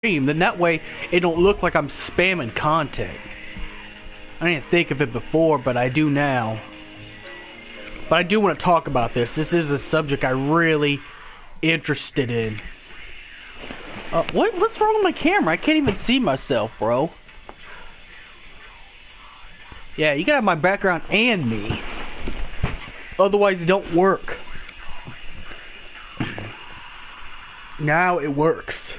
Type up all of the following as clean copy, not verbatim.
stream. Then that way it don't look like I'm spamming content. I didn't think of it before, but I do now. But I do want to talk about this. This is a subject I really interested in. What's wrong with my camera? I can't even see myself, bro. Yeah, you gotta have my background and me. Otherwise, it don't work. Now it works.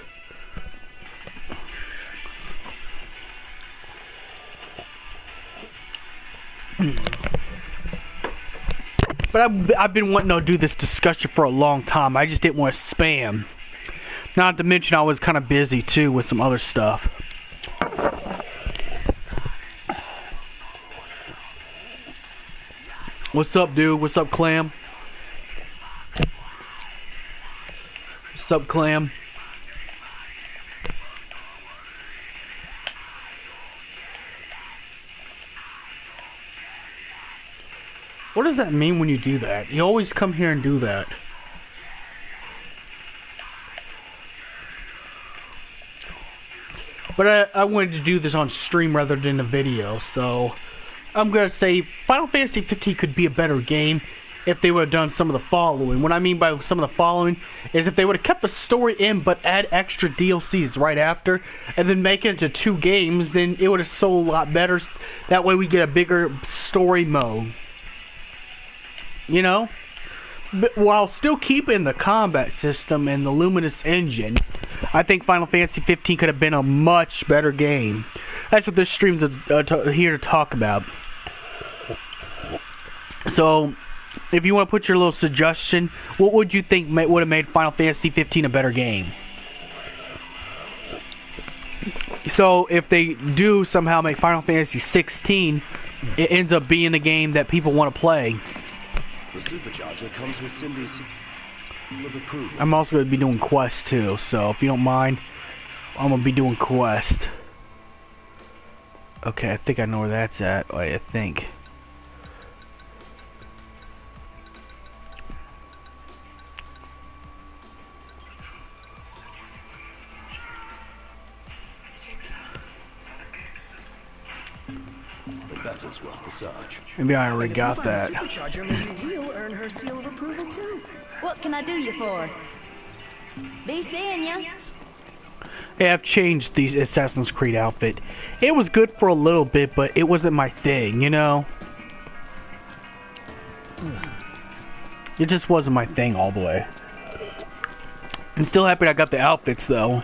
But I've been wanting to do this discussion for a long time. I just didn't want to spam. Not to mention I was kind of busy too with some other stuff. What's up, dude? What's up, Clam? What's up, Clam? What does that mean when you do that? You always come here and do that. But I wanted to do this on stream rather than a video, so I'm gonna say Final Fantasy 15 could be a better game if they would have done some of the following. What I mean by some of the following is if they would have kept the story in but add extra DLCs right after and then make it into 2 games, then it would have sold a lot better. That way we get a bigger story mode. You know? But while still keeping the combat system and the Luminous engine, I think Final Fantasy 15 could have been a much better game. That's what this stream's here to talk about. So, if you want to put your little suggestion, what would you think would have made Final Fantasy 15 a better game? So, if they do somehow make Final Fantasy 16, it ends up being the game that people want to play. The supercharger comes with Cindy's seal of approval. I'm also going to be doing quests too, so if you don't mind, I'm going to be doing quest. Okay, I think I know where that's at. Wait, I think. That is worth the search. Maybe I already got that. Supercharger, maybe we'll earn her seal of approval too. What can I do you for? Be seeing ya. Yeah, I've changed the Assassin's Creed outfit. It was good for a little bit, but it wasn't my thing, you know? It just wasn't my thing all the way. I'm still happy I got the outfits, though.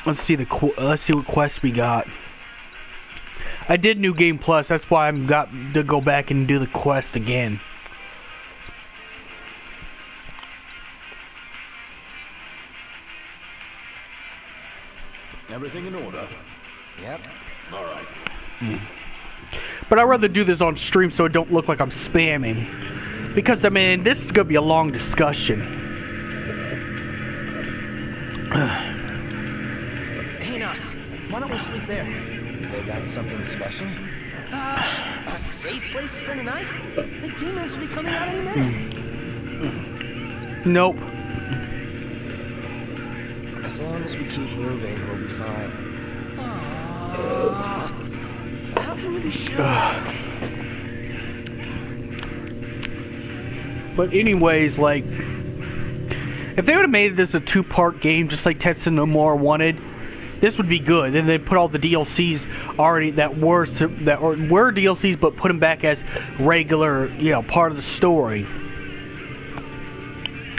Let's see what quests we got. I did New Game Plus. That's why I'm got to go back and do the quest again. Everything in order? Yep. All right. But I'd rather do this on stream so it don't look like I'm spamming. Because, I mean, this is going to be a long discussion. Hey, Knox, why don't we sleep there? They got something special? A safe place to spend the night? The demons will be coming out any minute. Nope. As long as we keep moving, we'll be fine. How can you be sure? But anyways, like, if they would have made this a 2-part game just like Tetsu no More wanted, this would be good. Then they put all the DLCs already that were DLCs, but put them back as regular, you know, part of the story.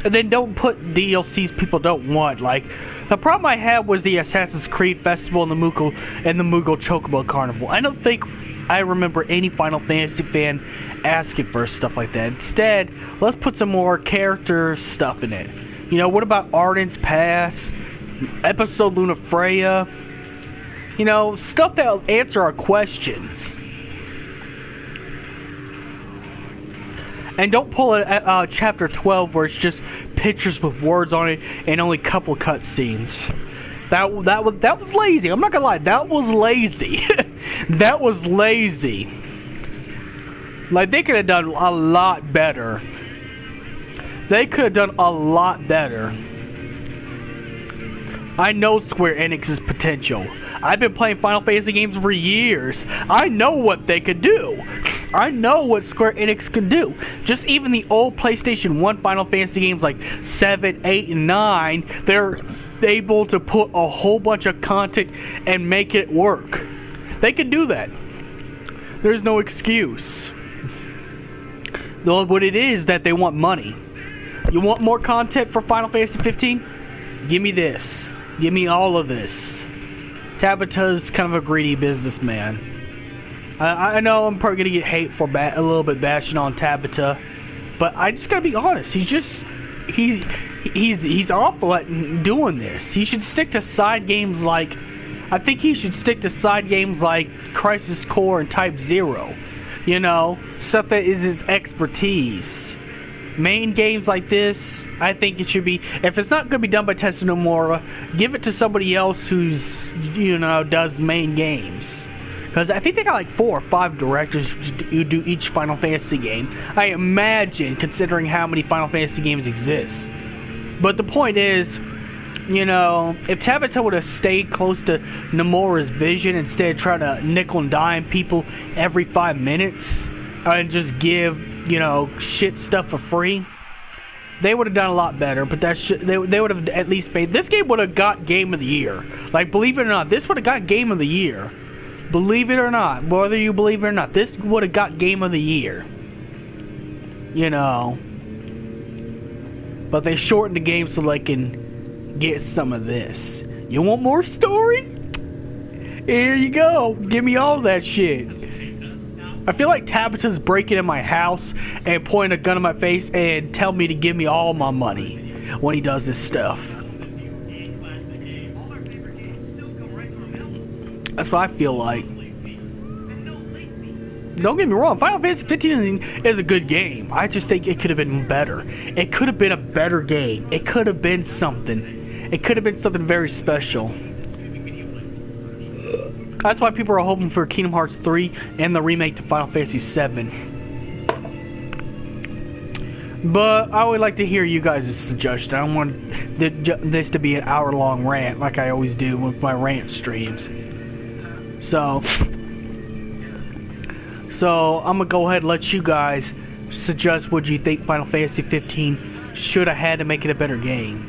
And then don't put DLCs people don't want. Like, the problem I had was the Assassin's Creed Festival and the Moogle Chocobo Carnival. I don't think I remember any Final Fantasy fan asking for stuff like that. Instead, let's put some more character stuff in it. You know, what about Arden's Pass, Episode Lunafreya? You know, stuff that'll answer our questions. And don't pull a chapter 12 where it's just pictures with words on it and only a couple cutscenes. That was lazy. I'm not gonna lie, that was lazy. That was lazy. Like, they could have done a lot better They could have done a lot better. I know Square Enix's potential. I've been playing Final Fantasy games for years. I know what they could do. I know what Square Enix can do. Just even the old PlayStation 1 Final Fantasy games like 7, 8, and 9, they're able to put a whole bunch of content and make it work. They can do that. There's no excuse. Though what it is that they want money. You want more content for Final Fantasy 15? Give me this. Give me all of this. Tabata's kind of a greedy businessman. I know I'm probably gonna get hate for a little bit bashing on Tabata, but I just gotta be honest. He's awful at doing this. He should stick to side games like, I think he should stick to side games like Crisis Core and Type 0. You know, stuff that is his expertise. Main games like this, I think it should be, if it's not going to be done by Tetsu Nomura, give it to somebody else who's, you know, does main games. Because I think they got like 4 or 5 directors who do each Final Fantasy game. I imagine, considering how many Final Fantasy games exist. But the point is, you know, if Tabata would have stayed close to Nomura's vision instead of trying to nickel and dime people every 5 minutes and just give, you know, shit stuff for free, they would have done a lot better. But they would have at least made, this game would have got Game of the Year. Like, believe it or not, this would have got Game of the Year. Believe it or not, whether you believe it or not, this would have got Game of the Year. You know, but they shortened the game so they can get some of this. You want more story? Here you go. Give me all that shit. I feel like Tabata's breaking in my house and pointing a gun in my face and tell me to give me all my money when he does this stuff. That's what I feel like. Don't get me wrong, Final Fantasy 15 is a good game. I just think it could have been better. It could have been a better game. It could have been something. It could have been something very special. That's why people are hoping for Kingdom Hearts 3 and the remake to Final Fantasy 7. But I would like to hear you guys' suggestion. I don't want this to be an hour-long rant like I always do with my rant streams. So I'm gonna go ahead and let you guys suggest what you think Final Fantasy 15 should have had to make it a better game.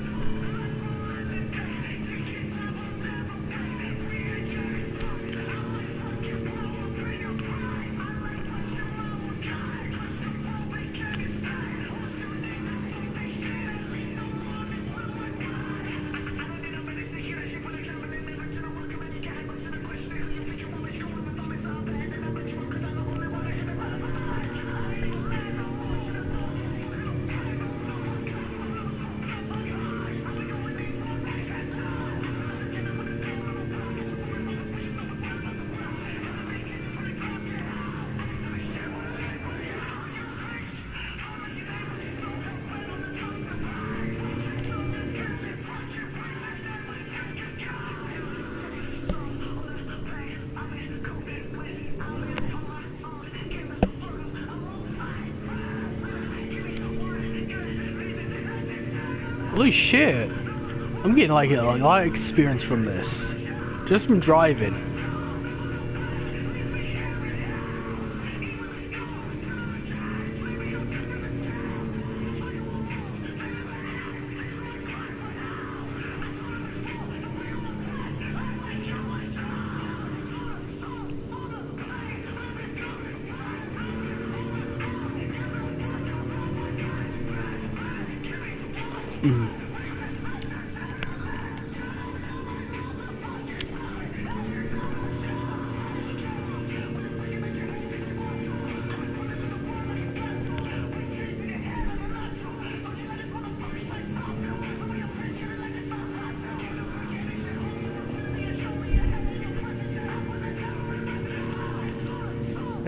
Holy shit. I'm getting like a lot of experience from this. Just from driving.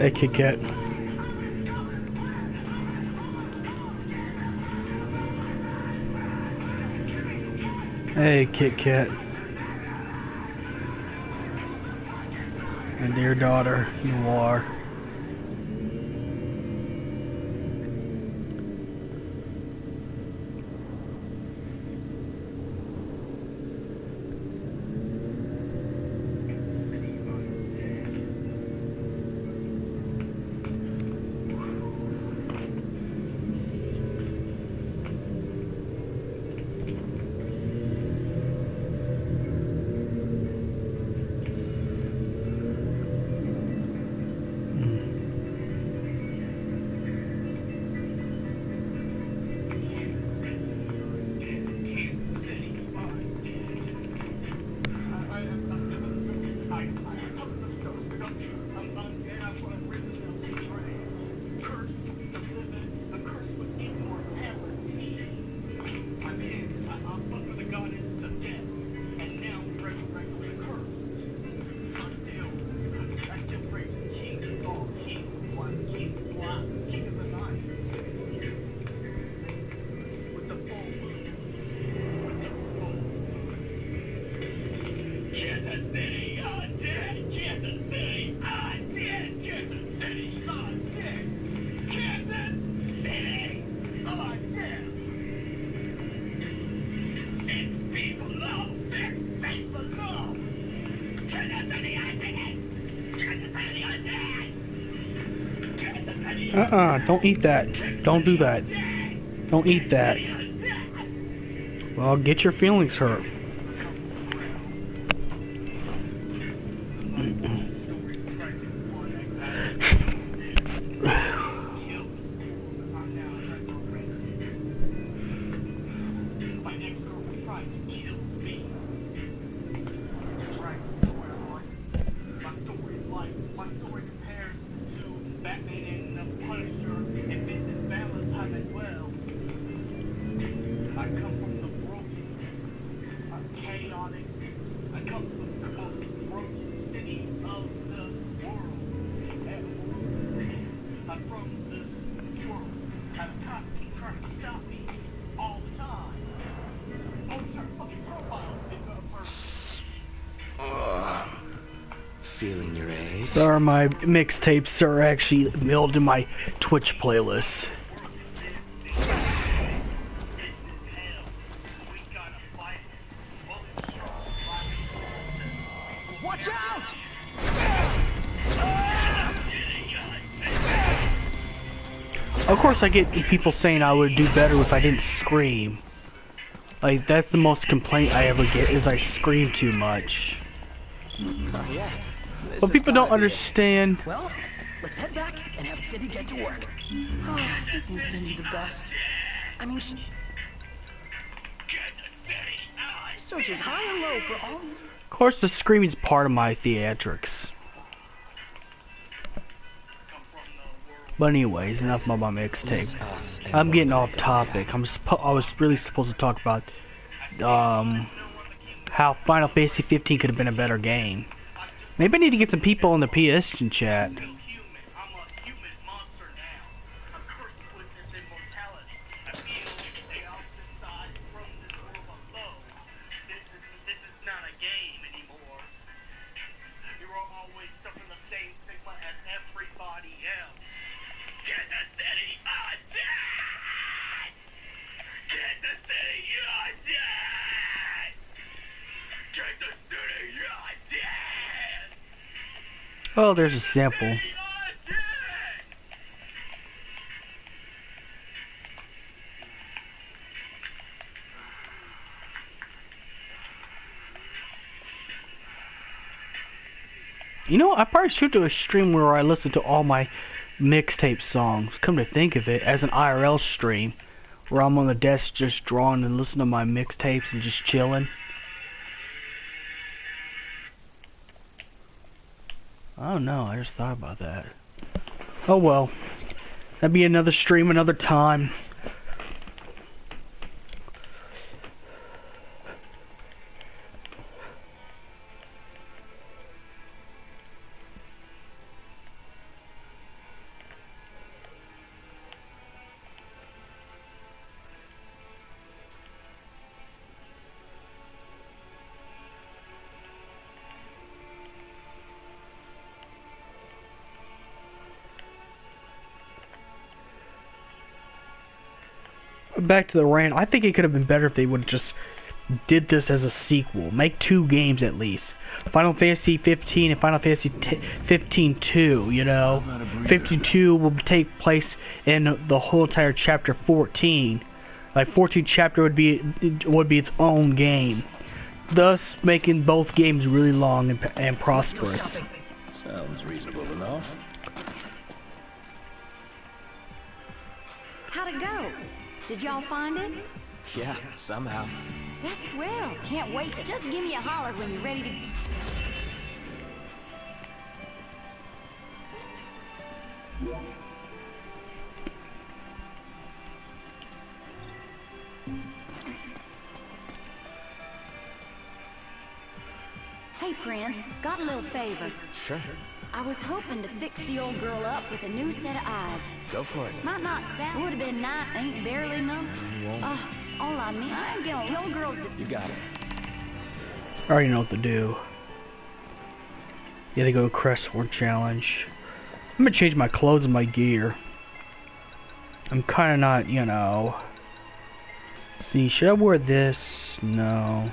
Hey, Kit Kat. Hey, Kit Kat. And dear daughter, you are. Don't eat that. Don't do that. Don't eat that. Well, get your feelings hurt. Feeling your age? Sorry, my mixtapes are actually mailed to my Twitch playlist. Watch out! Of course, I get people saying I would do better if I didn't scream. Like, that's the most complaint I ever get, is I scream too much. Oh, yeah. But people don't understand. Well, let's head back and have Cindy get to work. Oh, isn't Cindy the best? I mean, she searches high and low for all these... Of course, the screaming's part of my theatrics. But anyways, enough about my mixtape. I'm getting off topic. I was really supposed to talk about how Final Fantasy 15 could have been a better game. Maybe I need to get some people in the PS chat. Oh, there's a sample. You know, I probably should do a stream where I listen to all my mixtape songs. Come to think of it, as an IRL stream, where I'm on the desk just drawing and listening to my mixtapes and just chilling. I don't know, I just thought about that. Oh well. That'd be another stream another time. Back to the rant. I think it could have been better if they would have just did this as a sequel. Make 2 games at least. Final Fantasy 15 and Final Fantasy 15-2, you know. 15-2 will take place in the whole entire chapter 14. Like 14 chapter would be its own game. Thus making both games really long and prosperous. Sounds reasonable enough. How'd it go? Did y'all find it? Yeah, somehow. That's swell. Can't wait to... Just give me a holler when you're ready to... Hey, Prince. Got a little favor. Sure. I was hoping to fix the old girl up with a new set of eyes. Go for it. Might not sound... Would have been nice. Ain't barely enough. All I mean, I ain't gonna... The old girl's... You got it. I already know what to do. Yeah, they go Crestward Challenge. I'm gonna change my clothes and my gear. I'm kinda not, you know... See, should I wear this? No.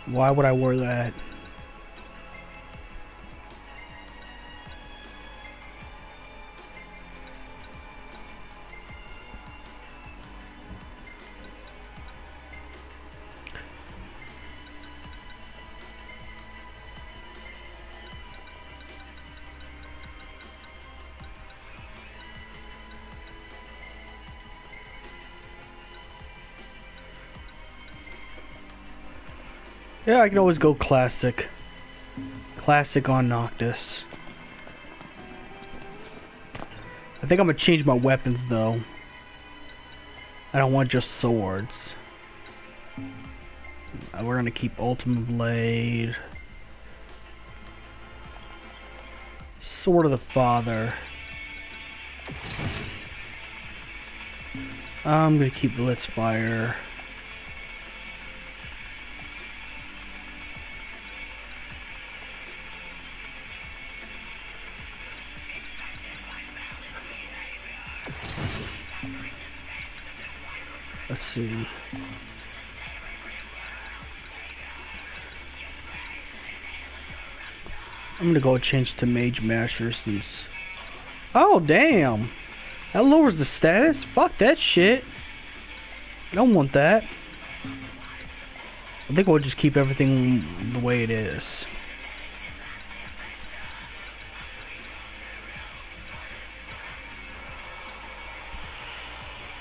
Why would I wear that? Yeah, I can always go classic. Classic on Noctis. I think I'm gonna change my weapons though. I don't want just swords. We're gonna keep Ultimate Blade. Sword of the Father. I'm gonna keep Blitzfire. Let's see. I'm gonna go change to Mage Masher since... Oh, damn! That lowers the status? Fuck that shit. I don't want that. I think we'll just keep everything the way it is.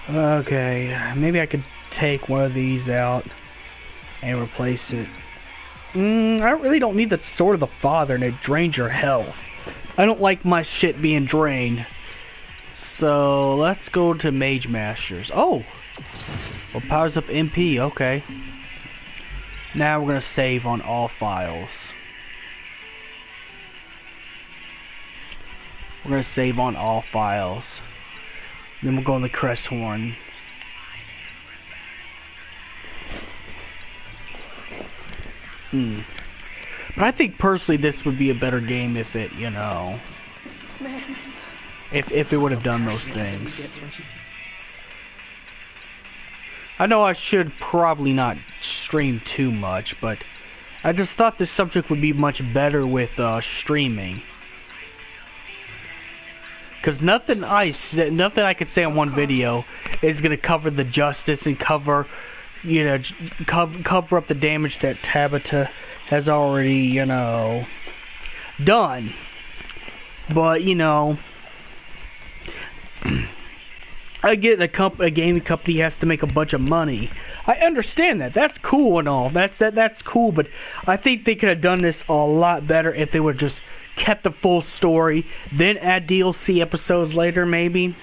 Okay, maybe I could take one of these out and replace it. I really don't need the Sword of the Father, and it drains your health. I don't like my shit being drained. So let's go to Mage Masters. Oh! Well, powers up MP, okay. Now we're gonna save on all files. We're gonna save on all files. Then we'll go on the Crest Horn. But I think personally this would be a better game if it, you know, if it would have done those things. I know I should probably not stream too much, but I just thought this subject would be much better with streaming. Because nothing I could say on one video is gonna cover the justice and cover, you know, cover up the damage that Tabata has already, you know, done. But you know, I get a gaming company has to make a bunch of money. I understand that. That's cool and all. That's cool. But I think they could have done this a lot better if they would just kept the full story, then add DLC episodes later, maybe.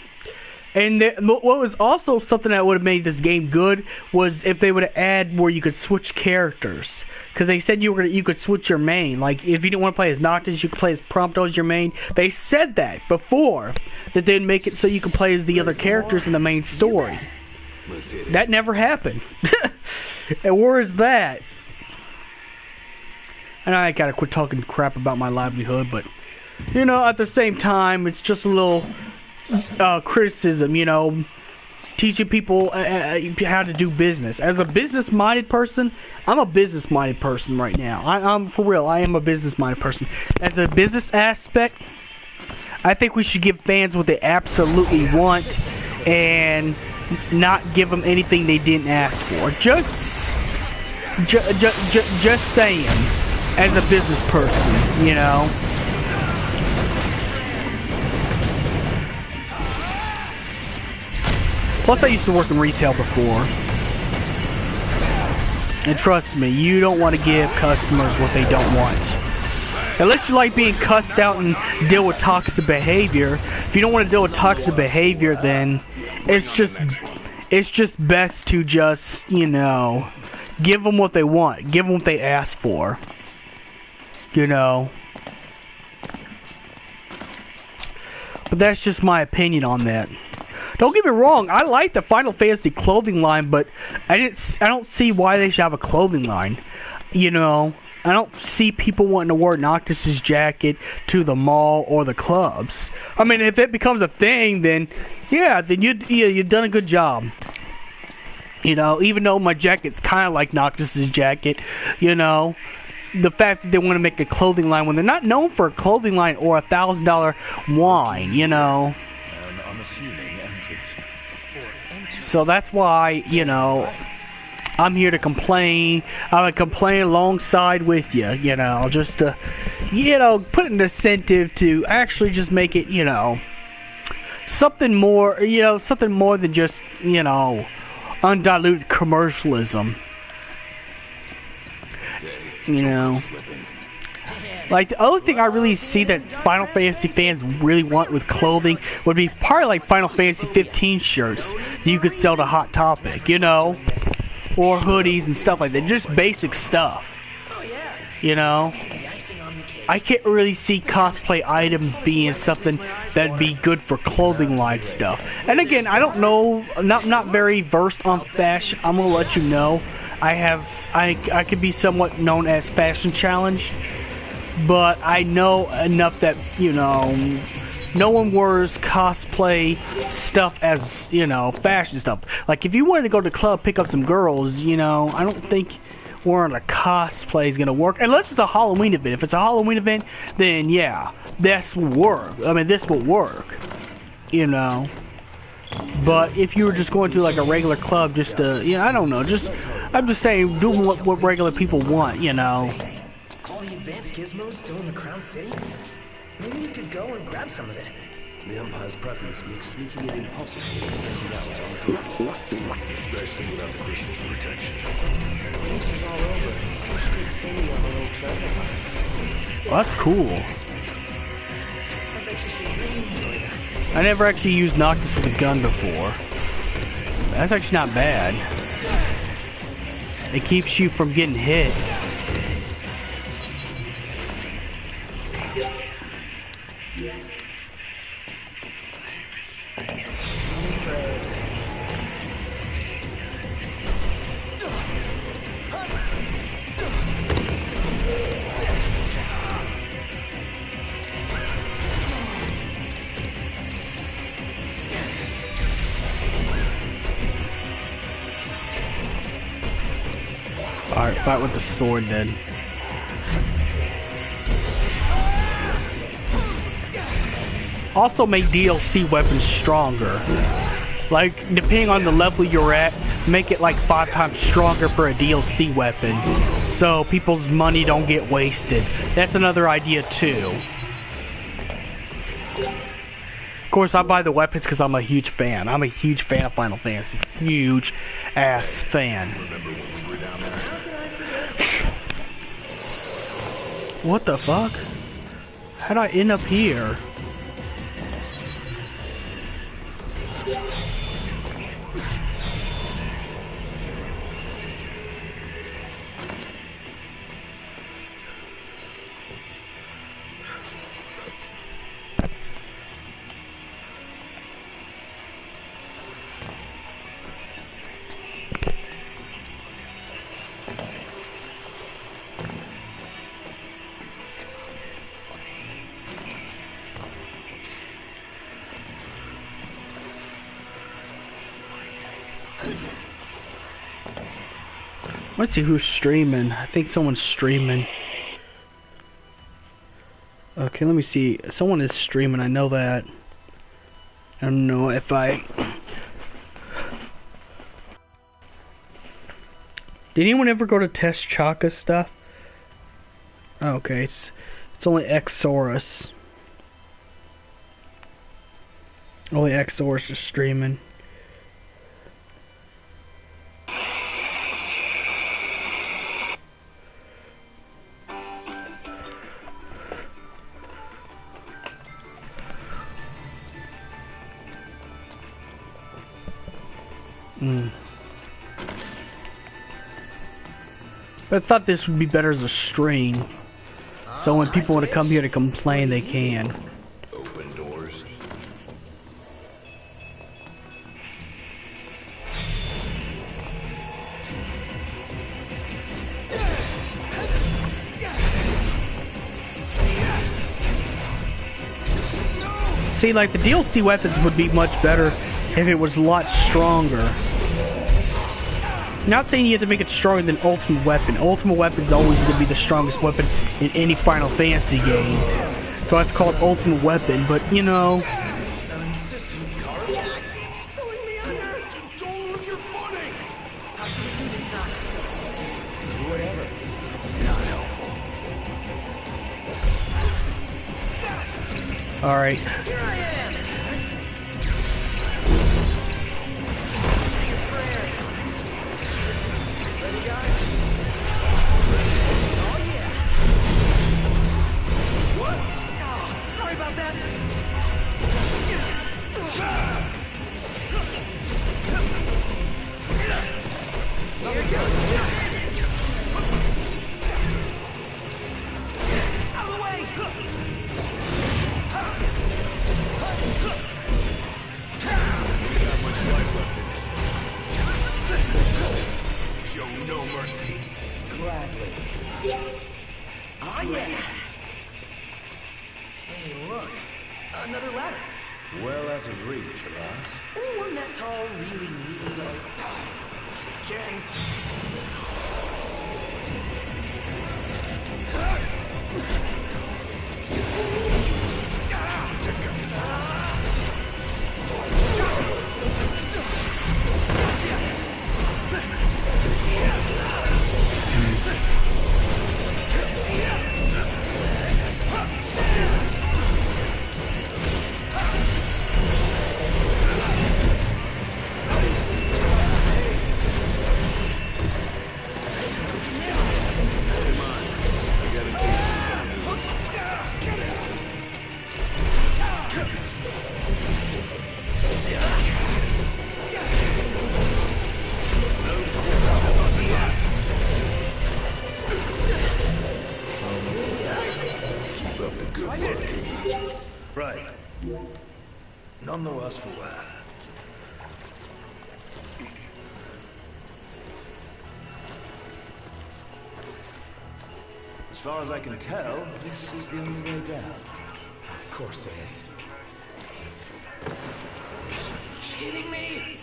And what was also something that would have made this game good was if they would have add where you could switch characters, because they said you could switch your main. Like if you didn't want to play as Noctis, you could play as Prompto as your main. They said that before, that they'd make it so you could play as the other characters in the main story. That never happened. And where is that? And I gotta quit talking crap about my livelihood, but you know, at the same time, it's just a little criticism, you know, teaching people how to do business. As a business-minded person, I'm a business-minded person right now. I'm for real. I am a business-minded person. As a business aspect, I think we should give fans what they absolutely want and not give them anything they didn't ask for. Just saying. As a business person, you know. Plus, I used to work in retail before. And trust me, you don't want to give customers what they don't want. Unless you like being cussed out and deal with toxic behavior. If you don't want to deal with toxic behavior, then it's just best to just, you know, give them what they want. Give them what they ask for. You know. But that's just my opinion on that. Don't get me wrong, I like the Final Fantasy clothing line, but I don't see why they should have a clothing line. You know, I don't see people wanting to wear Noctis's jacket to the mall or the clubs. I mean, if it becomes a thing, then yeah, then you've done a good job. You know, even though my jacket's kind of like Noctis's jacket, you know, the fact that they want to make a clothing line when they're not known for a clothing line or a $1,000 wine, you know. An unassuming entrance. So that's why, you know, I'm here to complain. I'm gonna complain alongside with you, you know, just to, you know, put an incentive to actually just make it, you know, something more, you know, something more than just, you know, undiluted commercialism. You know, like the other thing I really see that Final Fantasy fans really want with clothing would be probably like Final Fantasy 15 shirts that you could sell to Hot Topic, you know, or hoodies and stuff like that, just basic stuff. You know, I can't really see cosplay items being something that'd be good for clothing line stuff. And again, I don't know, not very versed on fashion. I'm gonna let you know. I could be somewhat known as fashion challenged, but I know enough that, you know, no one wears cosplay stuff as, you know, fashion stuff. Like if you wanted to go to the club, pick up some girls, you know, I don't think wearing a cosplay is gonna work unless it's a Halloween event. If it's a Halloween event, then yeah, this will work. I mean, this will work, you know. But if you were just going to like a regular club, just to, you know, I don't know, just I'm just saying, do what regular people want, you know. All the advanced gizmos still in the Crown City? Maybe we could go and grab some of it. The Empire's presence makes sneaking in impossible and getting out unthinkable. Especially without the crystal's protection. When this is all over, we should take Cindy on a little treasure hunt. Well, that's cool. I bet you should really enjoy that. I never actually used Noctis with a gun before. That's actually not bad. It keeps you from getting hit. Alright, fight with the sword then. Also make DLC weapons stronger. Like, depending on the level you're at, make it like 5 times stronger for a DLC weapon. So people's money don't get wasted. That's another idea too. Of course, I buy the weapons because I'm a huge fan. I'm a huge fan of Final Fantasy. Huge ass fan. What the fuck? How'd I end up here? Let's see who's streaming. I think someone's streaming. Okay, let me see. Someone is streaming, I know that. I don't know if I... Did anyone ever go to test Chaka stuff? Okay, it's only Xorus. Only Xorus is streaming. But I thought this would be better as a stream. So when people want to come here to complain, they can. Open doors. See, like the DLC weapons would be much better if it was a lot stronger. Not saying you have to make it stronger than Ultimate Weapon. Ultimate Weapon is always going to be the strongest weapon in any Final Fantasy game. So that's called Ultimate Weapon, but you know... Alright. Sorry about that. Here goes. Out of the way. Not much life left in it. Show no mercy. Gladly. Oh yeah. Hey, look. Another ladder. Well out of reach, alas. Anyone that tall really need a... Again. Right. Nonetheless, for that. As far as I can tell, this is the only way down. Of course it is. Kidding me?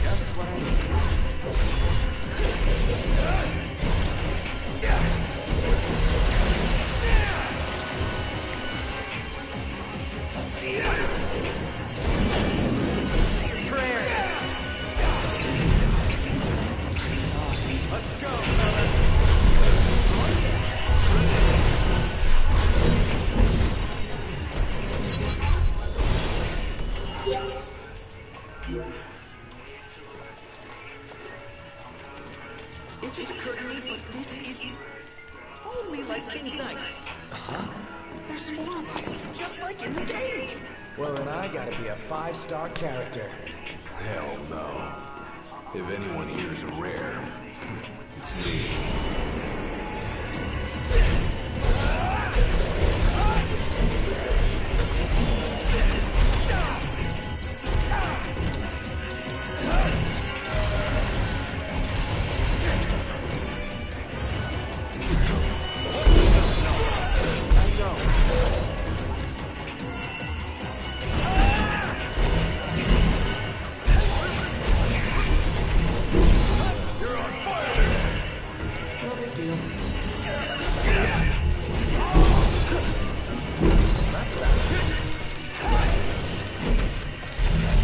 Just what I need. It just occurred to me, but this is totally like King's Knight. Huh? There's 4 of us, just like in the game. Well, then I gotta be a 5-star character. Hell no. If anyone here's a rare, it's me.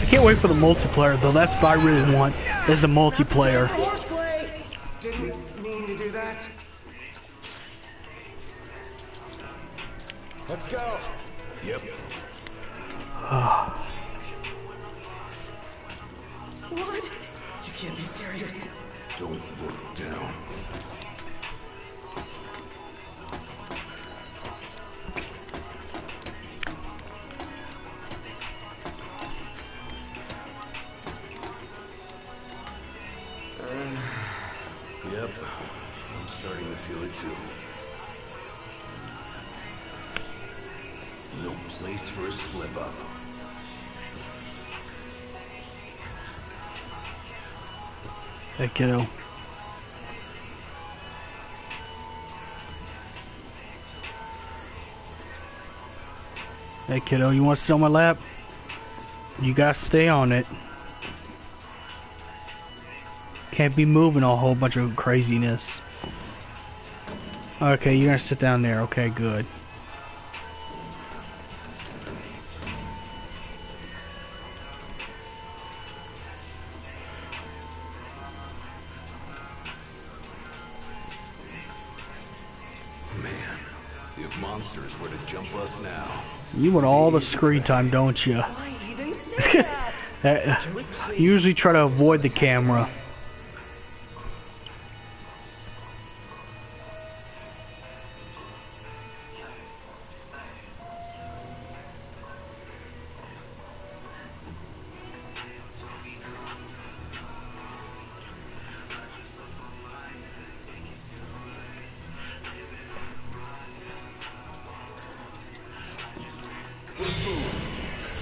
I can't wait for the multiplayer though. That's what I really want, is the multiplayer. Horseplay! Didn't mean to do that. Let's go. Yep. What? You can't be serious. Don't look down. Yep. I'm starting to feel it too. No place for a slip-up. Hey kiddo. Hey kiddo, you want to sit on my lap? You gotta stay on it. Can't be moving a whole bunch of craziness. Okay, you're gonna sit down there. Okay, good. Man, if monsters were to jump us now. You want all the screen time, don't you? Why even say that? Can we please Usually try to avoid the focus on camera. task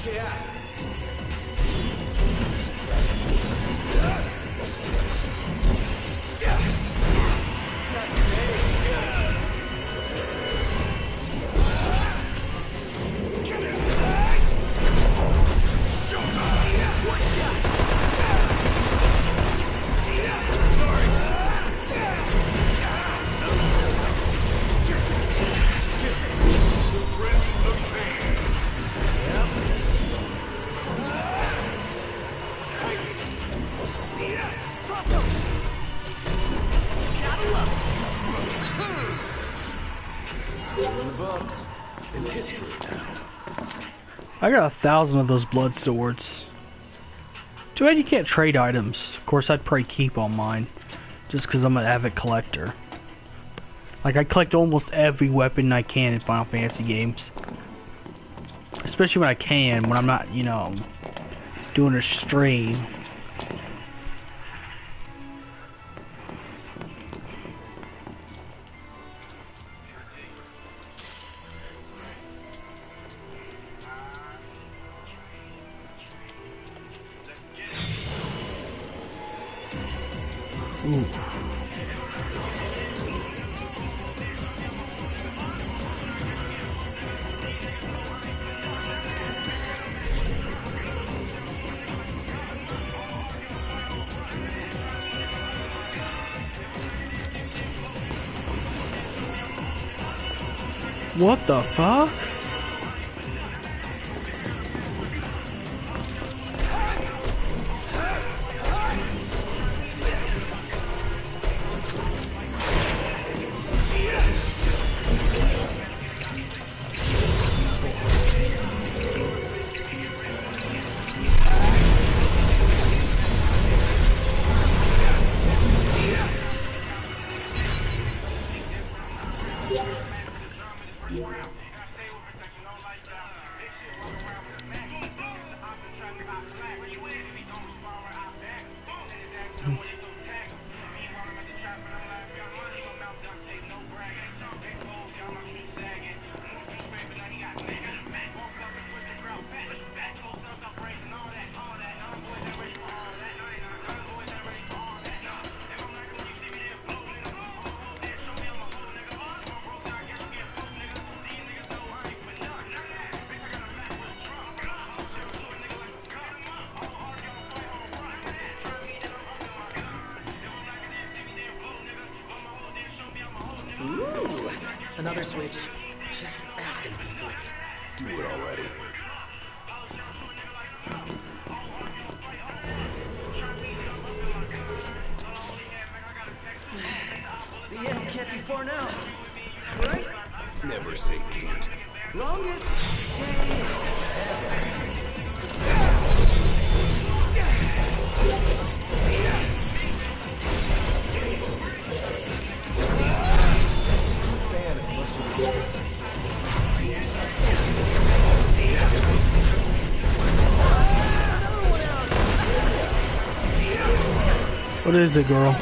Yeah. Books. It's history now. I got 1,000 of those blood swords. Too bad you can't trade items. Of course, I'd probably keep on mine, just because I'm an avid collector. Like, I collect almost every weapon I can in Final Fantasy games. Especially when I can, when I'm not, you know, doing a stream. Ooh. What the fuck? Ooh, another switch. Just asking to be flipped. Do it already. The end can't be far now, right? Never say can't. Longest day Fan unless you resist. What is it, girl?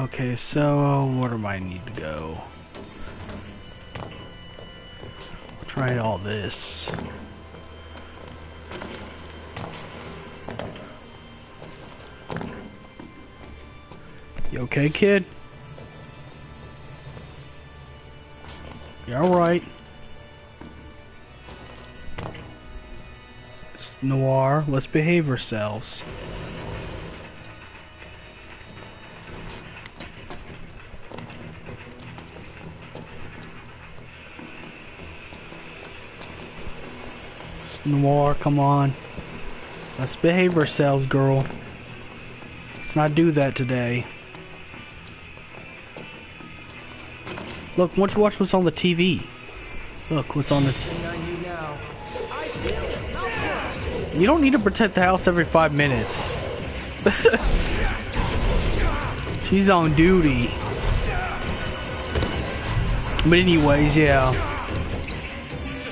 Okay, so where do I need to go? Try all this. You okay, kid? You alright? It's Noir, let's behave ourselves. It's Noir, come on. Let's behave ourselves, girl. Let's not do that today. Look, why don't you watch what's on the TV? Look, what's on the You don't need to protect the house every 5 minutes. She's on duty. But anyways, yeah.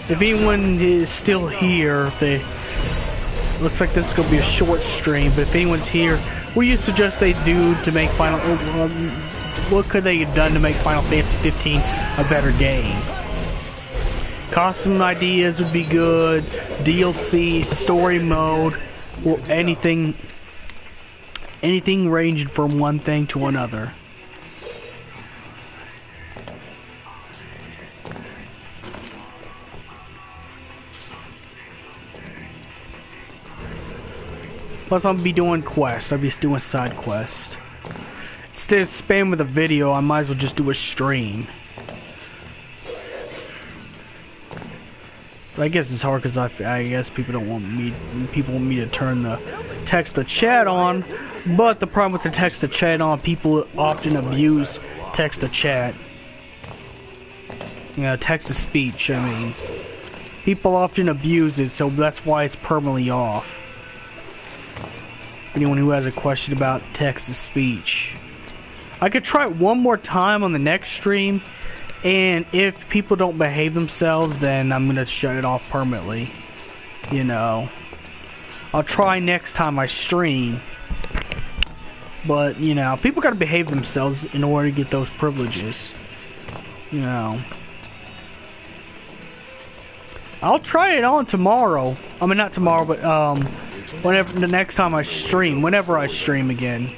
If anyone is still here, they... Looks like this is going to be a short stream, but if anyone's here, what do you suggest they do to make Final... what could they have done to make Final Fantasy 15 a better game? Costume ideas would be good, DLC, story mode, or anything ranging from one thing to another. Plus I'll be doing quests, I'll be doing side quests. Instead of spamming with a video, I might as well just do a stream. But I guess it's hard because I guess people don't want me. People want me to turn the text to chat on. But the problem with the text to chat on, people often abuse text to chat. You know, text to speech. I mean, people often abuse it, so that's why it's permanently off. Anyone who has a question about text to speech. I could try it one more time on the next stream, and if people don't behave themselves, then I'm gonna shut it off permanently. You know, I'll try next time I stream, but you know, people gotta behave themselves in order to get those privileges. You know, I'll try it on tomorrow. I mean, not tomorrow, but whenever the next time I stream, whenever I stream again.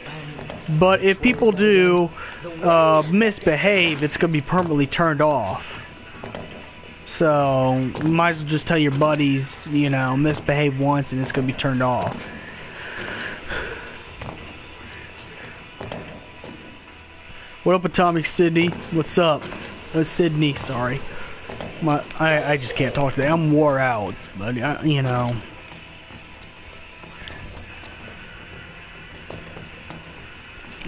But if people do misbehave, it's going to be permanently turned off. So, you might as well just tell your buddies, you know, misbehave once and it's going to be turned off. What up, Atomic Sydney? What's up? Sydney, sorry. I just can't talk today. I'm wore out, but, you know.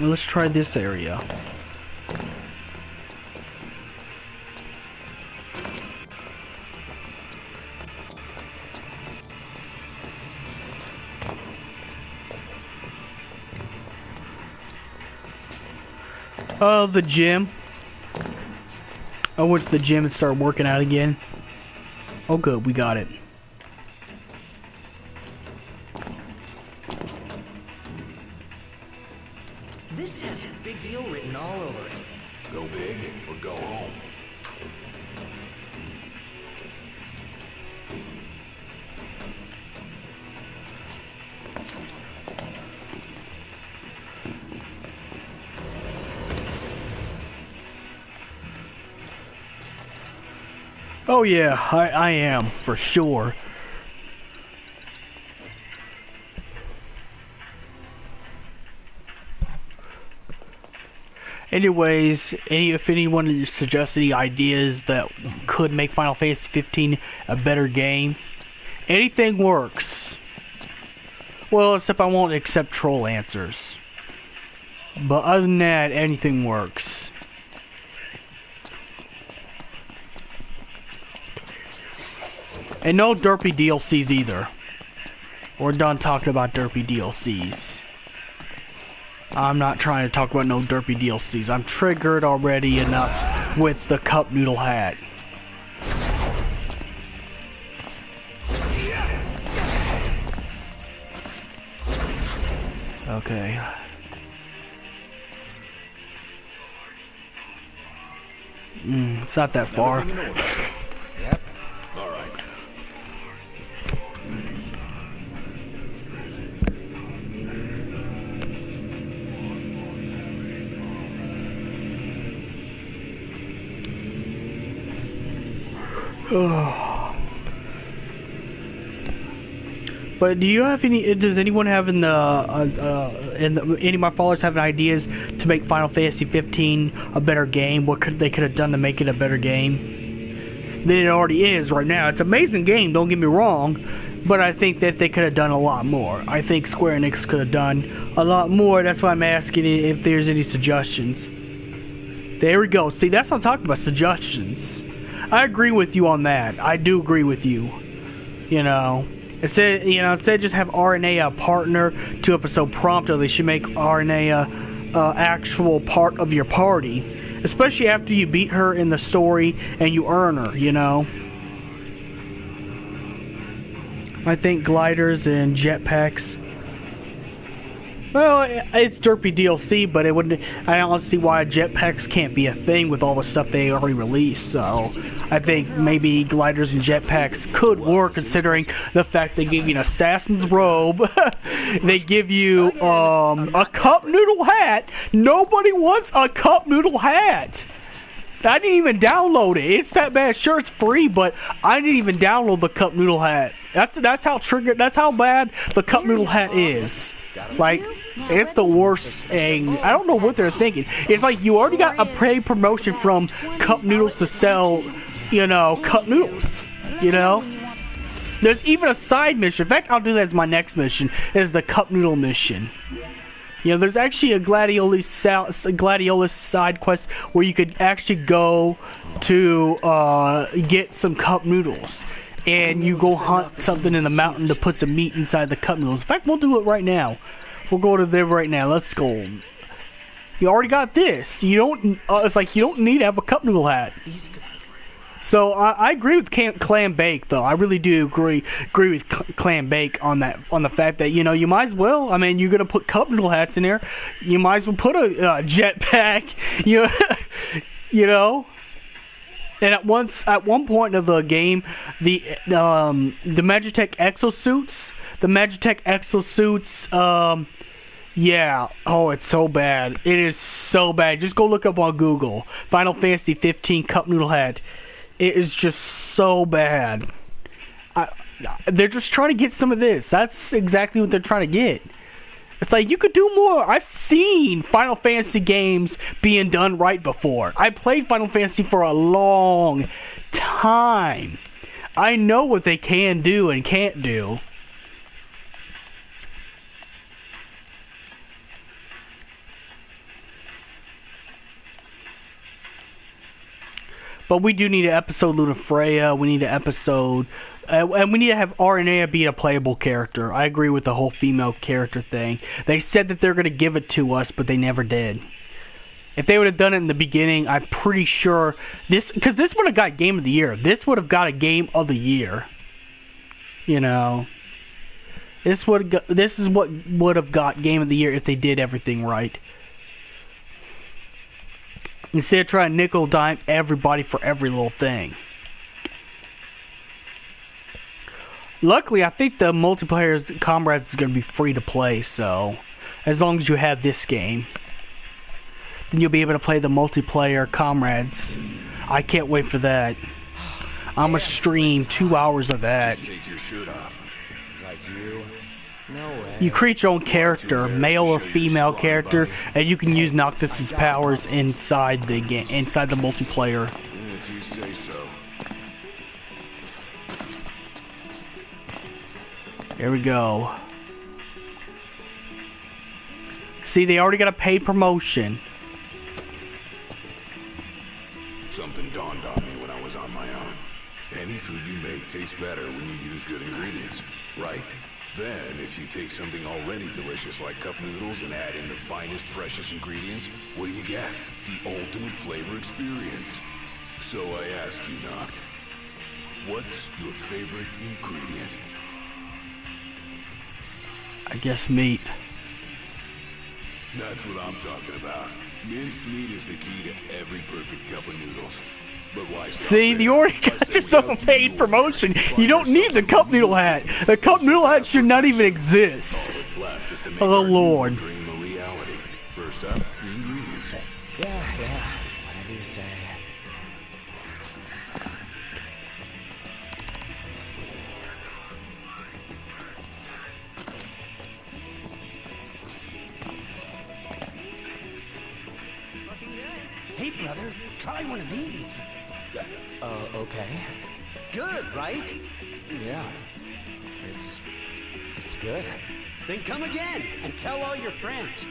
Let's try this area. The gym. I went to the gym and started working out again. Oh good, we got it. This has big deal written all over it. Go big or go home. Oh yeah, I am, for sure. Anyways, if anyone suggests any ideas that could make Final Fantasy 15 a better game, anything works. Well, except I won't accept troll answers. But other than that, anything works. And no derpy DLCs either. We're done talking about derpy DLCs. I'm not trying to talk about no derpy DLCs. I'm triggered already enough with the cup noodle hat. Okay. It's not that far. Everything in order. Yep. All right. But do you have any? Does anyone have any of my followers have any ideas to make Final Fantasy 15 a better game? What they could have done to make it a better game than it already is right now? It's an amazing game. Don't get me wrong, but I think that they could have done a lot more. I think Square Enix could have done a lot more. That's why I'm asking if there's any suggestions. There we go. See, that's what I'm talking about. Suggestions. I agree with you on that. I do agree with you. You know. Instead of just have RNA a partner to episode prompter, they should make RNA a actual part of your party, especially after you beat her in the story and you earn her. You know, I think gliders and jetpacks. Well, it's derpy DLC, but it wouldn't. I don't see why jetpacks can't be a thing with all the stuff they already released. So, I think maybe gliders and jetpacks could work, considering the fact they give you an assassin's robe, they give you a cup noodle hat. Nobody wants a cup noodle hat. I didn't even download it. It's that bad. Sure, it's free, but I didn't even download the cup noodle hat. That's how triggered. That's how bad the cup noodle hat is. Like, it's the worst thing. I don't know what they're thinking. It's like you already got a paid promotion from Cup Noodles to sell, you know, cup noodles. You know, there's even a side mission. In fact, I'll do that as my next mission. Is the cup noodle mission. You know, there's actually a Gladiolus side quest where you could actually go to get some cup noodles. And you go hunt something in the mountain to put some meat inside the cup noodles. In fact, we'll do it right now. We'll go to there right now. Let's go. You already got this. You don't. It's like you don't need to have a cup noodle hat. So I agree with Clam Bake, though. I really do agree with Clam Bake on that, on the fact that, you know, you might as well. I mean, you're gonna put cup noodle hats in there. You might as well put a jetpack. You know. And at one point of the game, the Magitech exosuits, yeah, oh, it's so bad. It is so bad. Just go look up on Google. Final Fantasy 15 Cup Noodle Hat. It is just so bad. They're just trying to get some of this. That's exactly what they're trying to get. It's like, you could do more. I've seen Final Fantasy games being done right before. I played Final Fantasy for a long time. I know what they can do and can't do. But we do need an episode Lunafreya. We need an episode... and we need to have RNA be a playable character. I agree with the whole female character thing. They said that they're going to give it to us, but they never did. If they would have done it in the beginning, I'm pretty sure this... Because this would have got Game of the Year. This would have got a Game of the Year. You know. This is what would have got Game of the Year if they did everything right. Instead of trying to nickel dime everybody for every little thing. Luckily, I think the multiplayer Comrades is going to be free to play, so as long as you have this game, then you'll be able to play the multiplayer Comrades. I can't wait for that. I'm going to stream 2 hours of that. Take your shirt off. Like you? No way. You create your own character, male or female character, and you can use Noctis's powers inside the game, inside the multiplayer. If you say so. There we go. See, they already got a paid promotion. Something dawned on me when I was on my own. Any food you make tastes better when you use good ingredients, right? Then, if you take something already delicious like cup noodles and add in the finest, freshest ingredients, what do you get? The ultimate flavor experience. So I ask you, Noct, what's your favorite ingredient? I guess meat. That's what I'm talking about. Minced meat is the key to every perfect cup of noodles. But why stop See, there? you already I got say yourself a without paid you, promotion. find You don't need yourself the some cup noodle hat. The cup noodle hat should not even All exist. that's left is to make Oh, our noodle Lord. dream a reality. First up, the ingredients. Yeah, whatever you say. Hey, brother, try one of these. Okay. Good, right? Yeah. It's good. Then come again and tell all your friends.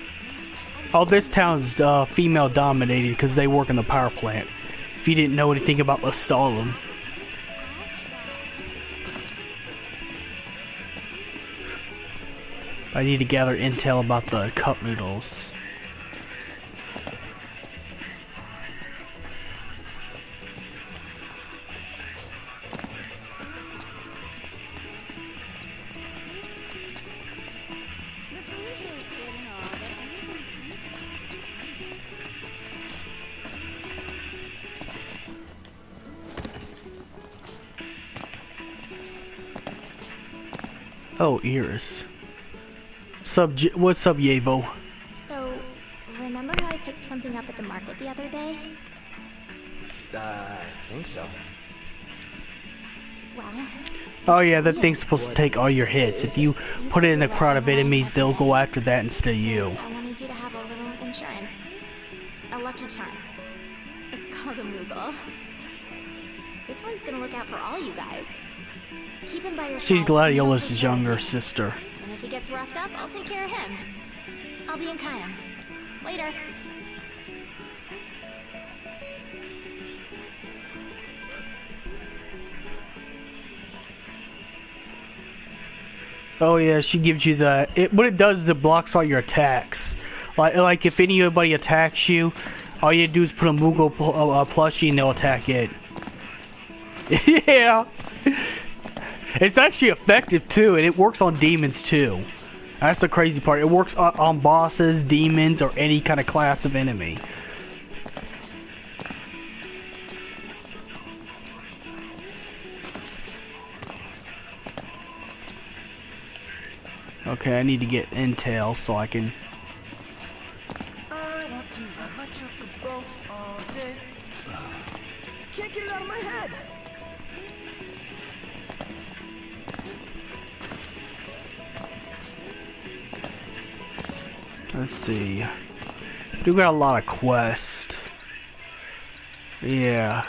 Oh, this town's female dominated because they work in the power plant. If you didn't know anything about Lestalem. I need to gather intel about the cup noodles. Oh, Iris. What's up, Yavo? So, remember how I picked something up at the market the other day? I think so. Well, Oh yeah, that thing's supposed to take all your hits. If you put it in a crowd of enemies, they'll go after that instead of you. I wanted you to have a little insurance. A lucky charm. It's called a Moogle. This one's gonna look out for all you guys. Keep him by your She's side, Gladiola's and he'll take care of younger you. sister. And if he gets roughed up, I'll take care of him. I'll be in Kayam. Later. Oh yeah, she gives you the. What it does is it blocks all your attacks. Like if anybody attacks you, all you do is put a Moogle plushie and they'll attack it. Yeah, it's actually effective too, and it works on demons too. That's the crazy part. It works on bosses, demons, or any kind of class of enemy. Okay, I need to get intel so I can. I want to ride my chocobo all day. Can't get it out of my head. Let's see. Do got a lot of quests. Yeah.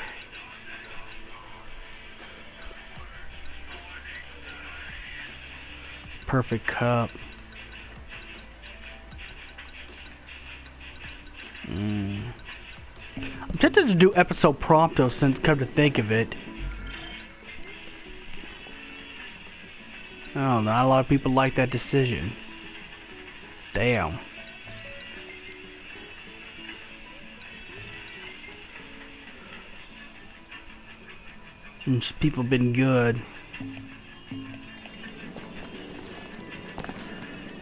Perfect cup. I'm tempted to do episode Prompto since come to think of it. Oh, not a lot of people like that decision. Damn. And just people been good.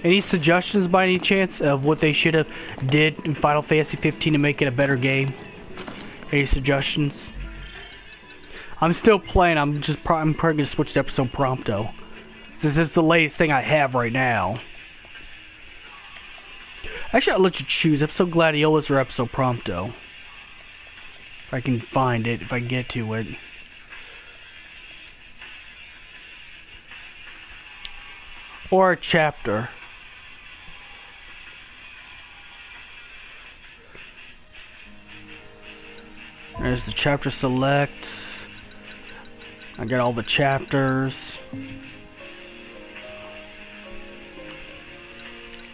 Any suggestions by any chance of what they should have did in Final Fantasy 15 to make it a better game? Any suggestions? I'm still playing. I'm probably gonna switch to episode Prompto, since this is the latest thing I have right now. Actually, I'll let you choose episode Gladiolus or episode Prompto. If I can find it, if I can get to it. Or a chapter. There's the chapter select. I got all the chapters.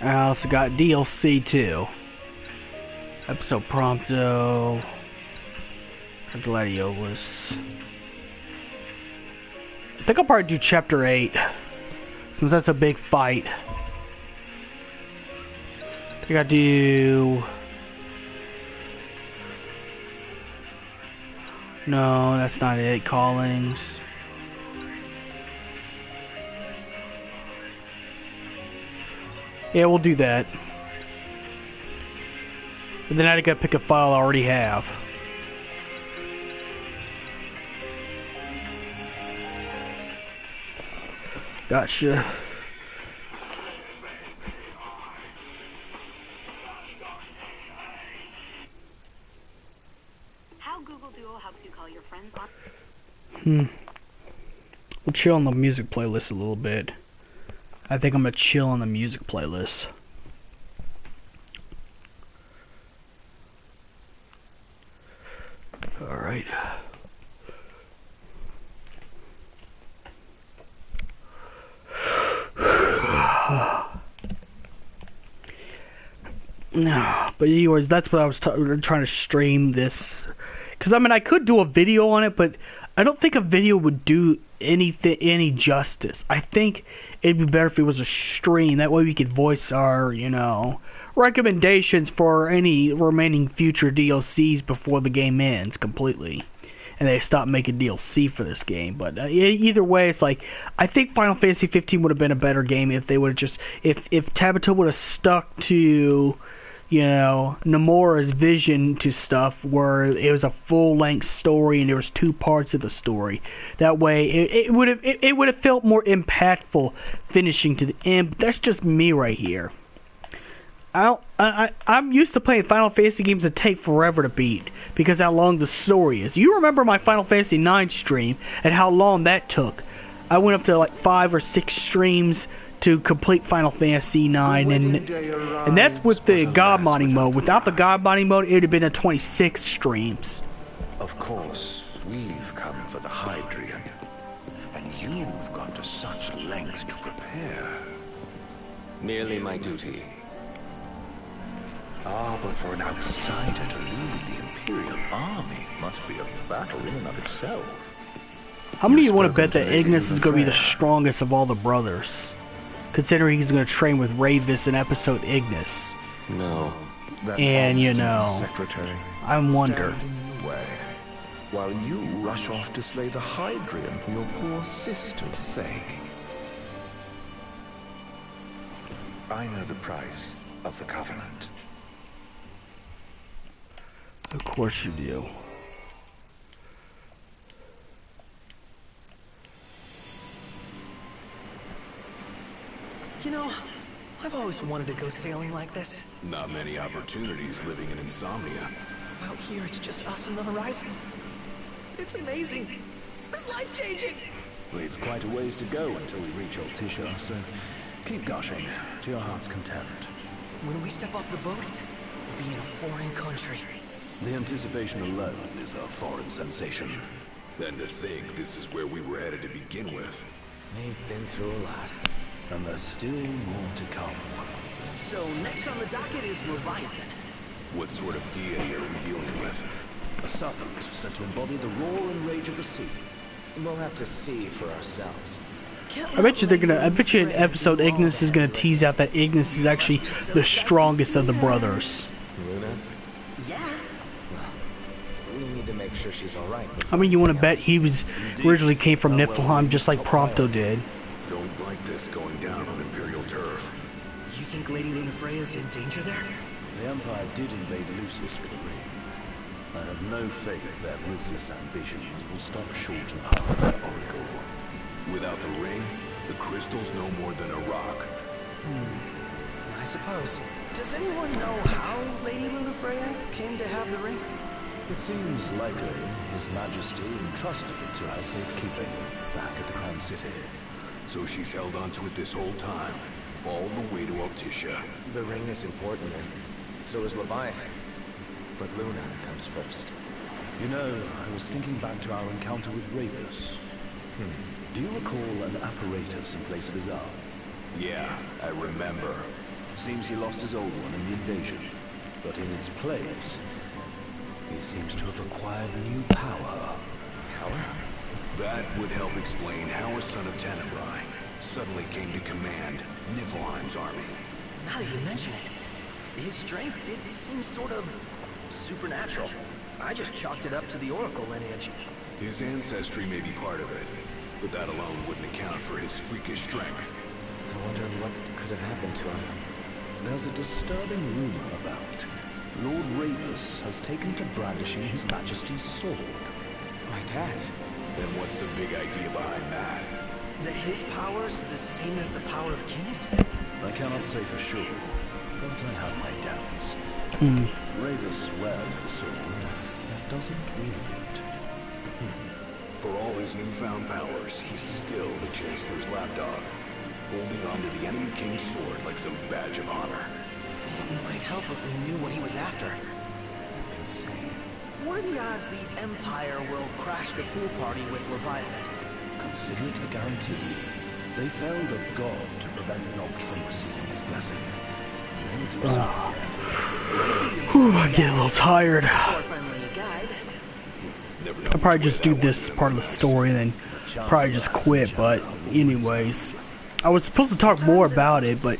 I also got DLC too. Episode Prompto. Gladiolus. I think I'll probably do chapter 8. Since that's a big fight. I think I do. No, that's not it. Callings. Yeah, we'll do that. And then I gotta pick a file I already have. Gotcha. How Google Duo helps you call your friends on. We'll chill on the music playlist a little bit. I think I'm gonna chill on the music playlist. Alright. No, but anyways, that's what I was trying to stream this. Because, I mean, I could do a video on it, but I don't think a video would do any justice. I think it'd be better if it was a stream. That way we could voice our, you know, recommendations for any remaining future DLCs before the game ends completely. And they stop making DLC for this game. But either way, it's like, I think Final Fantasy 15 would have been a better game if they would have just, if Tabata would have stuck to, you know, Nomura's vision to stuff where it was a full-length story and there was 2 parts of the story. That way, it would have felt more impactful finishing to the end. But that's just me right here. I'm used to playing Final Fantasy games that take forever to beat because how long the story is. You remember my Final Fantasy 9 stream and how long that took. I went up to like 5 or 6 streams to complete Final Fantasy 9, and that's with the God modding mode. Without the God modding mode, it would have been a 26 streams. Of course, we've come for the Hydrian, and you've gone to such lengths to prepare. Merely my duty. Ah, but for an outsider to lead the Imperial army must be a battle in and of itself. How many of you want to bet that Ignis is going to be the strongest of all the brothers? Considering he's going to train with Ravis in episode Ignis. No. And, you know, Secretary, I wonder. stand in the way, while you rush off to slay the Hydrian for your poor sister's sake. I know the price of the Covenant. Of course you do. You know, I've always wanted to go sailing like this. Not many opportunities living in Insomnia. Out here, it's just us and the horizon. It's amazing. It's life-changing. We've quite a ways to go until we reach Altissia, so keep gushing to your heart's content. When we step off the boat, we'll be in a foreign country. The anticipation alone is a foreign sensation. Then to think this is where we were headed to begin with. We've been through a lot. And there's still more to come. So next on the docket is Leviathan. What sort of deity are we dealing with? A serpent said to embody the roar and rage of the sea. We'll have to see for ourselves. I bet you in episode Ignis is gonna tease out that Ignis is actually the strongest of the brothers. Luna? Yeah. We need to make sure she's alright. I mean, you want to bet he was originally came from Niflheim just like Prompto did. Don't like this going down on Imperial turf. You think Lady Lunafreya's in danger there? The Empire did invade Lucis for the ring. I have no faith their ruthless ambitions will stop short of half their oracle. Without the ring, the crystal's no more than a rock. I suppose. Does anyone know how Lady Lunafreya came to have the ring? It seems likely His Majesty entrusted it to her safekeeping back at the Crown City. So she's held onto it this whole time, all the way to Altissia. The ring is important, and so is Leviathan. But Luna comes first. You know, I was thinking back to our encounter with Ravis. Do you recall an apparatus in place of his arm? Yeah, I remember. Seems he lost his old one in the invasion, but in its place, he seems to have acquired new power. Power? That would help explain how a son of Tenebrae suddenly came to command Niflheim's army. Now that you mention it, his strength did seem sort of supernatural. I just chalked it up to the Oracle lineage. His ancestry may be part of it, but that alone wouldn't account for his freakish strength. I wonder what could have happened to him. There's a disturbing rumor about Lord Ravus has taken to brandishing His Majesty's sword. My dad. Then what's the big idea behind that? That his power's the same as the power of kings? I cannot say for sure, but I have my doubts. Ravus wears the sword, yet doesn't wield it. For all his newfound powers, he's still the Chancellor's lapdog, holding on to the enemy king's sword like some badge of honor. It might help if we knew what he was after. Insane. What are the odds the Empire will crash the pool party with Leviathan? Consider it a guarantee. They felled a god to prevent Noct from receiving his blessing. They'll do so again. Whew, I'm getting a little tired. Store-friendly guide. I'll probably just do this part of the story and then probably just quit, but anyways. I was supposed to talk more about it, but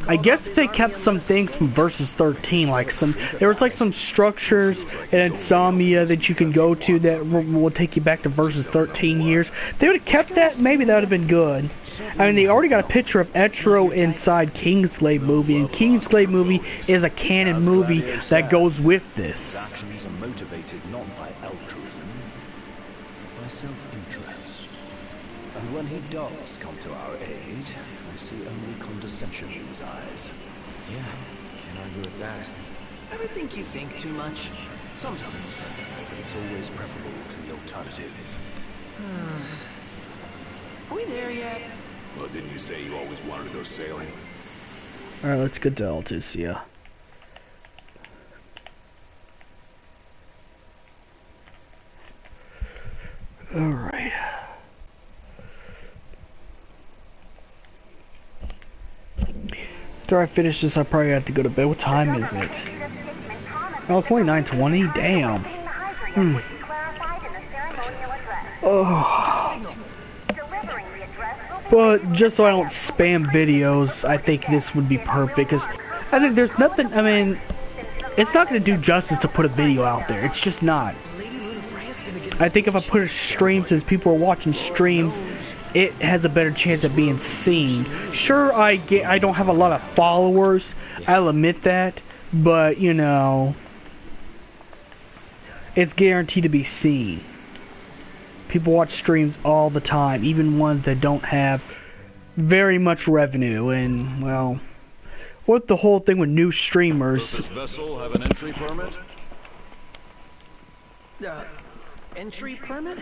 I guess if they kept some things from Versus 13, like there was like some structures in Insomnia that you can go to that will take you back to Versus 13 years. If they would have kept that, maybe that would have been good. I mean, they already got a picture of Etro inside Kingsglaive movie, and Kingsglaive movie is a canon movie that goes with this. Actions are motivated not by altruism, but by self-interest. And when he does come to our aid, I see only condescension in his eyes. Yeah, can't argue with that. Ever think you think too much? Sometimes, but it's always preferable to the alternative. Are we there yet? Well, didn't you say you always wanted to go sailing? Alright, let's get to Altissia. Alright. After I finish this, I probably have to go to bed. What time is it? Oh, it's only 9:20? Damn. Oh. But just so I don't spam videos, I think this would be perfect, because I think there's nothing, I mean, it's not going to do justice to put a video out there. It's just not. I think if I put a stream, since people are watching streams, it has a better chance of being seen. Sure, I don't have a lot of followers, I'll admit that, but, you know, it's guaranteed to be seen. People watch streams all the time, even ones that don't have very much revenue, and, well, what the whole thing with new streamers. Does this vessel have an entry permit? Entry permit?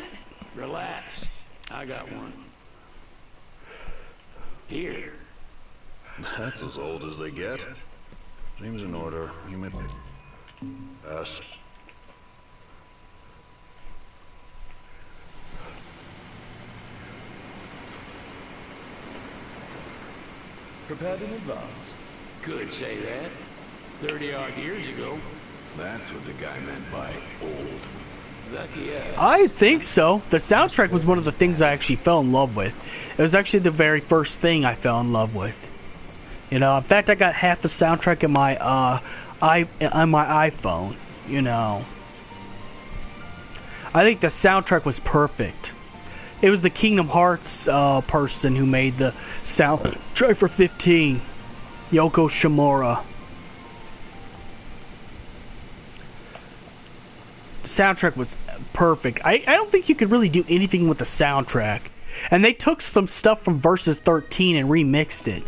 Relax. I got one. Here. That's as old as they get. Seems in order. You may pass. Prepared in advance. Could say that. 30-odd years ago. That's what the guy meant by old. Lucky us. I think so. The soundtrack was one of the things I actually fell in love with. It was actually the very first thing I fell in love with. You know, in fact, I got half the soundtrack in my on my iPhone. You know, I think the soundtrack was perfect. It was the Kingdom Hearts person who made the soundtrack for 15, Yoko Shimura. The soundtrack was perfect. I don't think you could really do anything with the soundtrack. And they took some stuff from Versus 13 and remixed it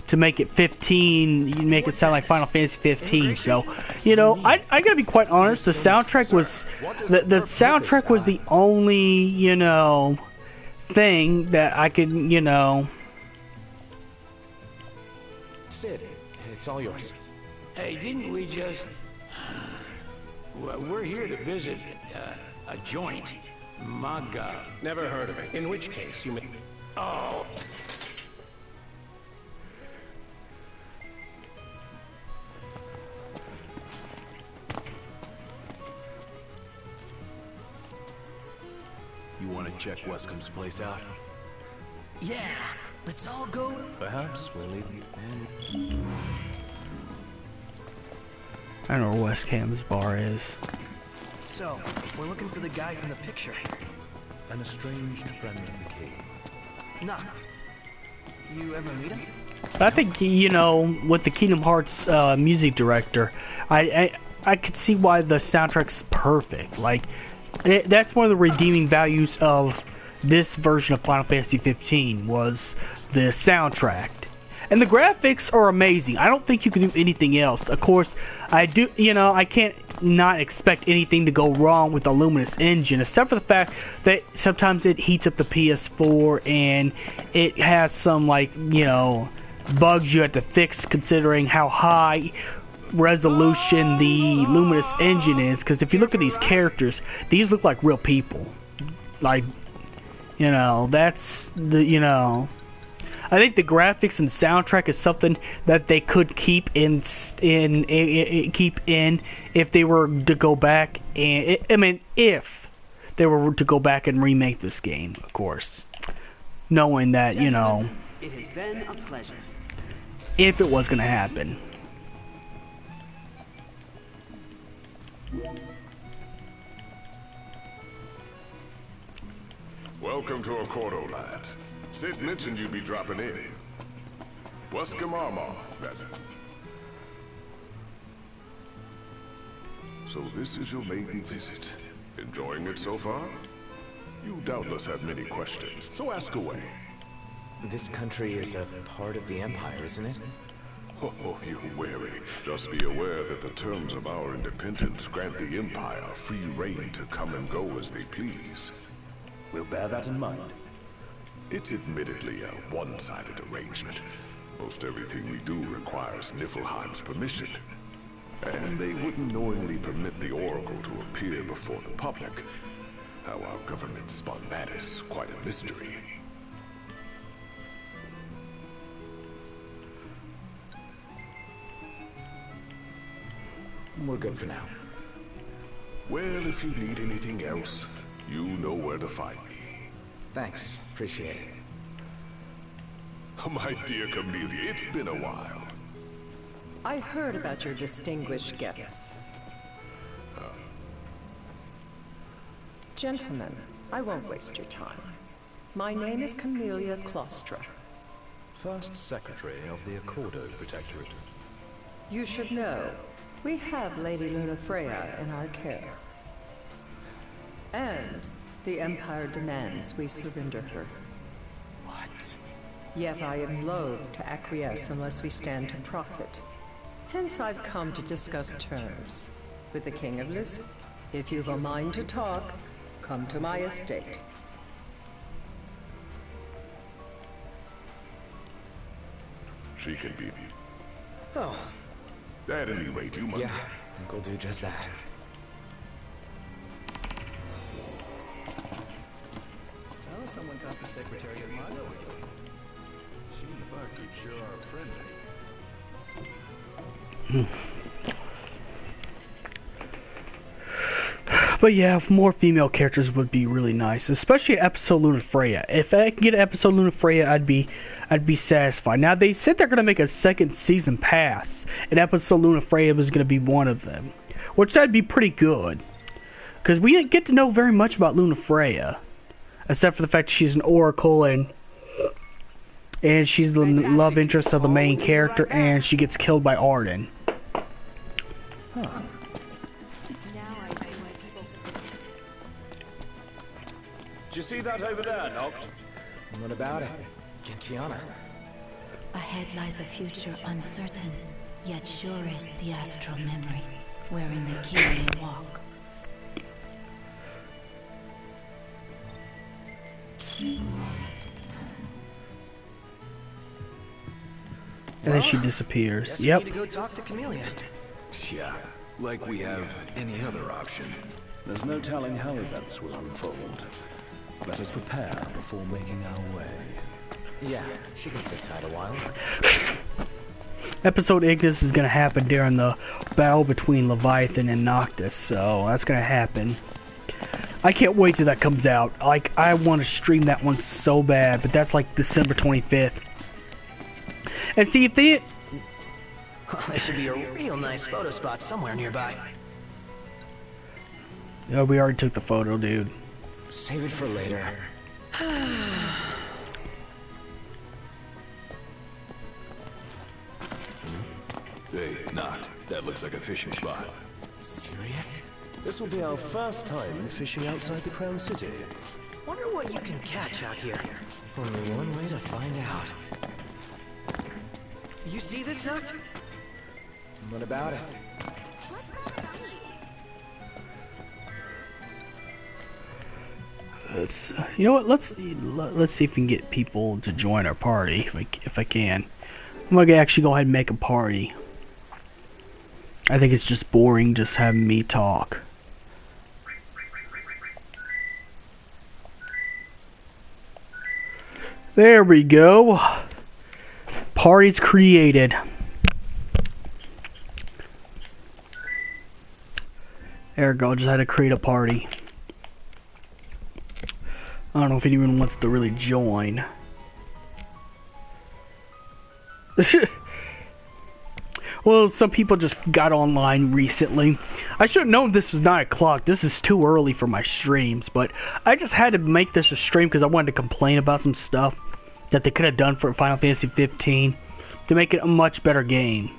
to make it 15, you make it sound like Final Fantasy 15. So, you know, I gotta be quite honest, the soundtrack was the soundtrack was the only, you know, thing that I could, you know. Sid, it's all yours. Hey, didn't we just... Well, we're here to visit a joint. My God. Never heard of it. In which case, you may... Oh. You want to check Wescom's place out? Yeah, let's all go. Perhaps we'll leave. I don't know where West Ham's bar is. So, we're looking for the guy from the picture. An estranged friend of the king. Nah. You ever meet him? I think, you know, with the Kingdom Hearts music director, I I could see why the soundtrack's perfect. Like, that's one of the redeeming values of this version of Final Fantasy 15 was the soundtrack. And the graphics are amazing. I don't think you can do anything else. Of course, I can't not expect anything to go wrong with the Luminous engine, except for the fact that sometimes it heats up the PS4 and it has some, like, bugs you have to fix considering how high resolution the Luminous engine is. Because if you look at these characters, these look like real people. Like, that's the, I think the graphics and soundtrack is something that they could keep in if they were to go back and if they were to go back and remake this game, of course, knowing that Gentlemen, it has been a pleasure. If it was going to happen. Welcome to Accordo, lads. Sid mentioned you'd be dropping in. Waskamama, that. So this is your maiden visit. Enjoying it so far? You doubtless have many questions, so ask away. This country is a part of the Empire, isn't it? Oh, you wary. Just be aware that the terms of our independence grant the Empire free reign to come and go as they please. We'll bear that in mind. It's admittedly a one-sided arrangement. Most everything we do requires Niflheim's permission. And they wouldn't knowingly permit the Oracle to appear before the public. How our government spun that is quite a mystery. We're good for now. Well, if you need anything else, you know where to find me. Thanks. Appreciate it. My dear Camellia, it's been a while. I heard about your distinguished guests. Gentlemen, I won't waste your time. My name is Camellia Claustra. First Secretary of the Accordo Protectorate. You should know, we have Lady Lunafreya in our care. And the Empire demands we surrender her. What? Yet I am loath to acquiesce unless we stand to profit. Hence I've come to discuss terms with the King of Lucy. If you've a mind to talk, come to my estate. She can be. Oh. At any rate, you must. Yeah, I think we'll do just that. So someone got the Secretary of Milo again. She and the barkeep sure are friendly. But yeah, more female characters would be really nice, especially episode Lunafreya. If I could get an episode Lunafreya, I'd be satisfied. Now they said they're gonna make a second season pass, and episode Lunafreya was gonna be one of them, which that'd be pretty good, because we didn't get to know very much about Lunafreya, except for the fact she's an oracle and she's the love interest of the main character, and she gets killed by Arden. Huh. Did you see that over there, Noct? What about it? Gentiana. Ahead lies a future uncertain, yet sure is the astral memory, wherein the king may walk. And then she disappears. Guess Yep. we need to go talk to Camellia. Yeah, like we have any other option. There's no telling how events will unfold. Let us prepare before making our way. Yeah, she can sit tight a while. Episode Ignis is gonna happen during the battle between Leviathan and Noctis, so that's gonna happen. I can't wait till that comes out. Like, I want to stream that one so bad, but that's like December 25th. And see if they... There should be a real nice photo spot somewhere nearby. Oh, we already took the photo, dude. Save it for later. Hey, Noct, that looks like a fishing spot. Serious? This will be our first time fishing outside the Crown City. Wonder what you can catch out here. Only one way to find out. You see this, Noct? What about it? You know what? Let's see if we can get people to join our party if I can. I'm gonna actually go ahead and make a party. I think it's just boring just having me talk. There we go. Party's created. There we go. Just had to create a party. I don't know if anyone wants to really join. Well, some people just got online recently. I should have known this was 9 o'clock. This is too early for my streams, but I just had to make this a stream because I wanted to complain about some stuff that they could have done for Final Fantasy 15 to make it a much better game.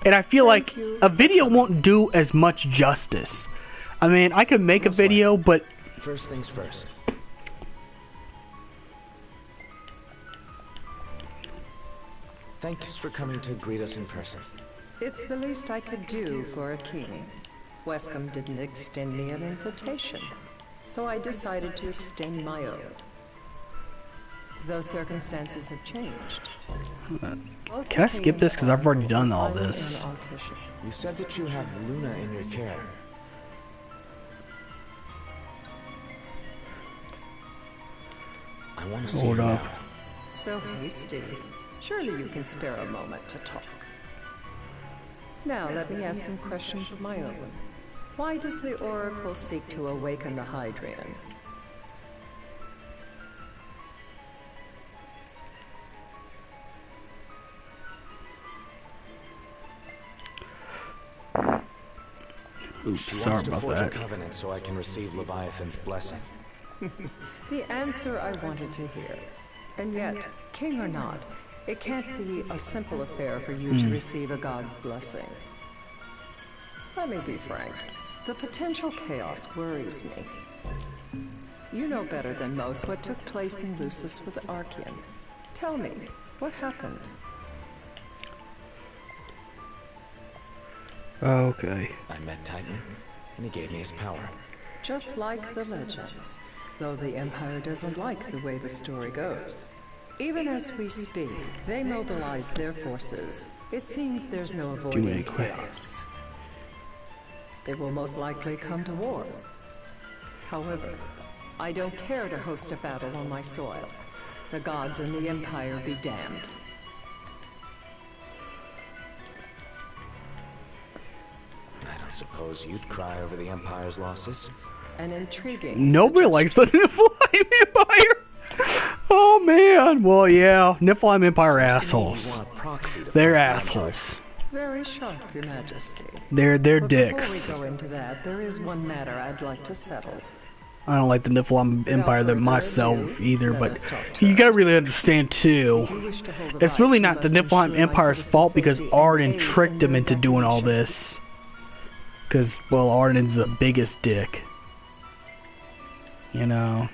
And I feel like a video won't do as much justice. I mean, I could make a video, but... First things first. Thanks for coming to greet us in person. It's the least I could do for a king. Wescom didn't extend me an invitation, so I decided to extend my own. Though circumstances have changed. Can I skip this? Because I've already done all this. You said that you have Luna in your care. I want to see her now. So hasty. Surely you can spare a moment to talk. Now let me ask some questions of my own. Why does the Oracle seek to awaken the Hydrian? Oops, she sorry wants to about forge that. a covenant so I can receive Leviathan's blessing. The answer I wanted to hear. And yet, king or not, it can't be a simple affair for you to receive a god's blessing. Let me be frank. The potential chaos worries me. You know better than most what took place in Lucis with Archean. Tell me, what happened? Okay. I met Titan, and he gave me his power. Just like the legends, though the Empire doesn't like the way the story goes. Even as we speak, they mobilize their forces. It seems there's no avoiding chaos. It will most likely come to war. However, I don't care to host a battle on my soil. The gods and the Empire be damned. I don't suppose you'd cry over the Empire's losses? An intriguing... Nobody likes the Niflheim Empire! Oh man, well yeah, Niflheim Empire assholes. They're assholes. Very sharp, Your Majesty. They're But dicks. Before we go into that, there is one matter I'd like to settle. I don't like the Niflheim Empire that myself either, but you gotta really understand too, it's really not the Niflheim Empire's fault because Arden tricked them into doing all this. Because, well, Arden's the biggest dick. You know.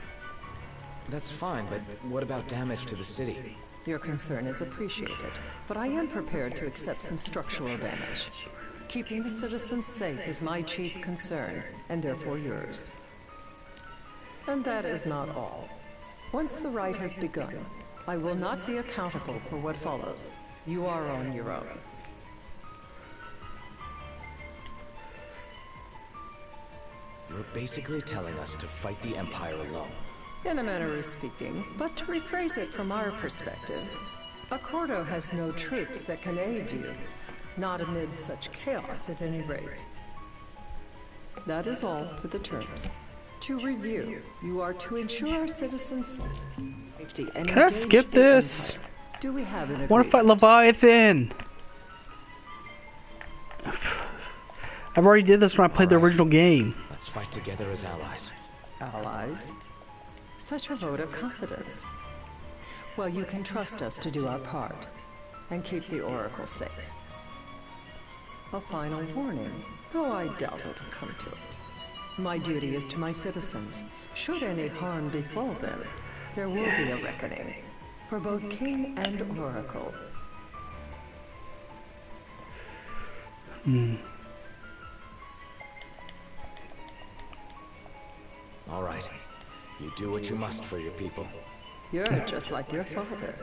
That's fine, but what about damage to the city? Your concern is appreciated, but I am prepared to accept some structural damage. Keeping the citizens safe is my chief concern, and therefore yours. And that is not all. Once the rite has begun, I will not be accountable for what follows. You are on your own. You're basically telling us to fight the Empire alone. In a manner of speaking, but to rephrase it from our perspective, Accordo has no troops that can aid you. Not amid such chaos, at any rate. That is all for the terms. To review, you are to ensure our citizens' safety and Can I skip this? Do we have an I want to fight Leviathan. I've already did this when I played the original game. Let's fight together as allies. Allies? Such a vote of confidence. Well, you can trust us to do our part and keep the Oracle safe. A final warning. though I doubt it'll come to it. My duty is to my citizens. Should any harm befall them, there will be a reckoning for both king and oracle. All right. You do what you must for your people. You're just like your father.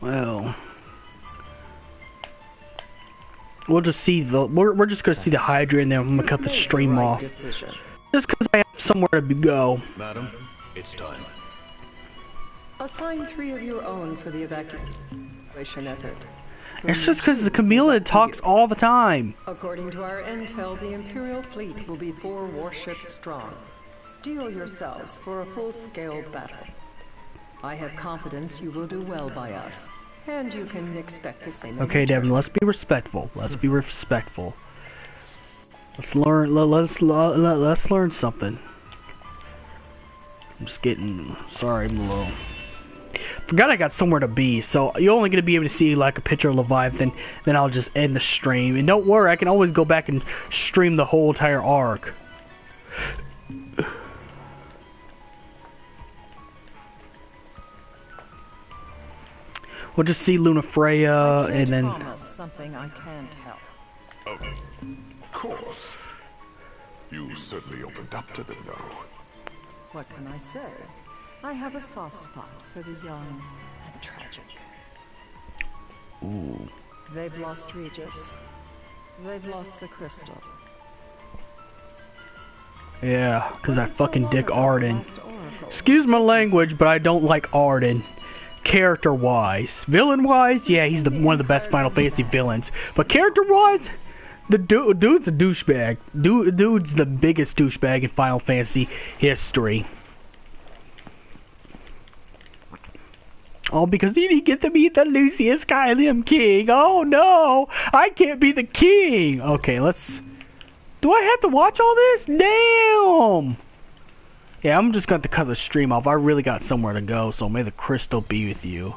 Well, we'll just see the. We're just gonna see the Hydra, and then I'm gonna cut the stream off. Decision. Just because I have somewhere to go. Madam, it's time. Assign 3 of your own for the evacuation effort. It's just because the Camilla talks all the time. According to our intel, the Imperial fleet will be 4 warships strong. Steel yourselves for a full-scale battle. I have confidence you will do well by us, and you can expect the same. Okay, Devin, let's be respectful. Let's be respectful. Let's learn. Let's learn something. I'm just getting. Sorry, I'm a little. Forgot I got somewhere to be, so you're only gonna be able to see like a picture of Leviathan. Then I'll just end the stream. And don't worry, I can always go back and stream the whole entire arc. We'll just see Lunafreya, and then. Something I can't help. Of course. You certainly opened up to them, though. What can I say? I have a soft spot for the young and tragic. Ooh. They've lost Regis. They've lost the crystal. Yeah, because that fucking Dick Arden. Excuse my language, but I don't like Arden. Character-wise. Villain-wise, yeah, he's one of the best Final Fantasy villains. But character-wise, the dude's a douchebag. Dude's the biggest douchebag in Final Fantasy history. All because he didn't get to be the Lucius Skyrim king. Oh no! I can't be the king! Okay, let's... Do I have to watch all this? Damn! Yeah, I'm just going to cut the stream off. I really got somewhere to go, so may the crystal be with you.